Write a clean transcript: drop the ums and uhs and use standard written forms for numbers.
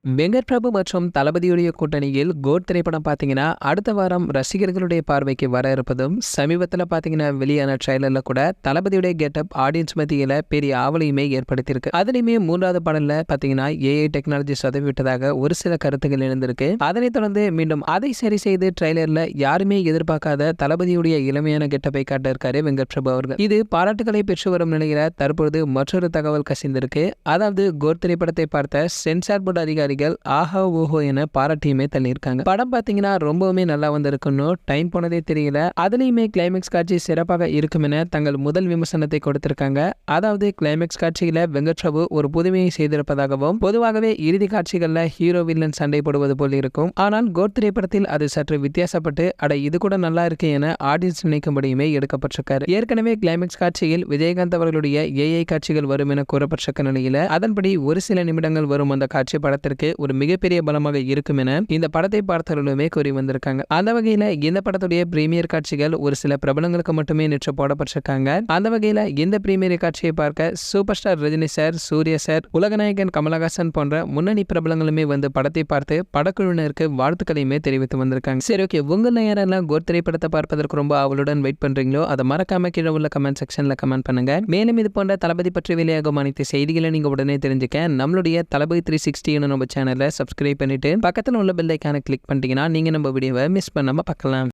வெங்கட் பிரபு மற்றும் தளபதியுடைய கூட்டணியில் கோட் திரைப்படம் பார்த்தீங்கன்னா அடுத்த வாரம் ரசிகர்களுடைய பார்வைக்கு வர இருப்பதும் சமீபத்தில் பார்த்தீங்கன்னா வெளியான ட்ரைலர்ல கூட தளபதியுடைய கெட்டப் ஆடியன்ஸ் மத்தியில பெரிய ஆவலையுமே ஏற்படுத்தியிருக்கு. அதுலயுமே மூன்றாவது பாடல்ல பார்த்தீங்கன்னா ஏஐ டெக்னாலஜி சொதவி விட்டதாக ஒரு சில கருத்துக்கள் எழுந்திருக்கு. அதனைத் தொடர்ந்து மீண்டும் அதை சரி செய்து ட்ரைலர்ல யாருமே எதிர்பார்க்காத தளபதியுடைய இளமையான கெட்டப்பை காட்ட இருக்காரு வெங்கட் பிரபு அவர்கள். இது பாராட்டுகளை பெற்று வரும் நிலையில தற்பொழுது மற்றொரு தகவல் கசிந்திருக்கு. அதாவது கோட் திரைப்படத்தை பார்த்த சென்சார் போர்டு அதிகாரி ஆஹா ஓஹோ என பாராட்டியுமே தள்ளியிருக்காங்க. படம் பாத்தீங்கன்னா ரொம்பவுமே நல்லா வந்திருக்கணும், டைம் போனதே தெரியல, அதுலயுமே கிளைமேக்ஸ் காட்சி சிறப்பாக இருக்கும் என தங்கள் முதல் விமர்சனத்தை கொடுத்திருக்காங்க. அதாவது கிளைமேக்ஸ் காட்சியில வெங்கட் பிரபு ஒரு புதுமையை செய்திருப்பதாகவும் பொதுவாகவே இறுதி காட்சிகள்ல ஹீரோ வில்லன் சண்டை போடுவது போல் இருக்கும், ஆனால் கோட் திரைப்படத்தில் அது சற்று வித்தியாசப்பட்டு அட இது கூட நல்லா இருக்கு என ஆடியன்ஸ் நினைக்கும்படியுமே எடுக்கப்பட்டிருக்காரு. ஏற்கனவே கிளைமேக்ஸ் காட்சியில் விஜயகாந்த் அவர்களுடைய ஏஐ காட்சிகள் வரும் என கூறப்பட்டிருக்க நிலையில அதன்படி ஒரு சில நிமிடங்கள் வரும் அந்த காட்சி படத்திற்கு ஒரு மிகப்பெரிய பலமாக இருக்கும் என இந்த படத்தை பார்த்தவர்களுமே கூறி வந்திருக்காங்க. அந்த வகையில இந்த படத்துடைய பிரீமியர் காட்சிகள் ஒரு சில பிரபலங்களுக்கு மட்டுமே நேற்று போடப்பட்டிருக்காங்க. அந்த வகையில இந்த பிரீமியர் காட்சியை பார்க்க super star Rajini sir, Suriya sir, உலகநாயகன் கமலஹாசன் போன்ற முன்னணி பிரபலங்களுமே வந்து படத்தை பார்த்து படக்குழுவினருக்கு வாழ்த்துக்களையுமே தெரிவித்து வந்திருக்காங்க. சரி, ஓகே, உங்கள் நேரெல்லாம் கோட் திரைப்படத்தை பார்ப்பதற்கு ரொம்ப அவளுடன் வெயிட் பண்றீங்களோ அதை மறக்காம கீழே உள்ள கமெண்ட் செக்ஷன்ல கமெண்ட் பண்ணுங்க. மேலும் இது போன்ற தளபதி பற்றி வெளியாகும் அனைத்து செய்திகளை நீங்க உடனே தெரிஞ்சுக்க நம்மளுடைய தளபதி 360 நம்ம சேனலை சப்ஸ்கிரைப் பண்ணிட்டு பக்கத்தில் உள்ள பெல் ஐகானை கிளிக் பண்ணிட்டீங்கன்னா நீங்க நம்ம வீடியோவை மிஸ் பண்ணாம பார்க்கலாம்.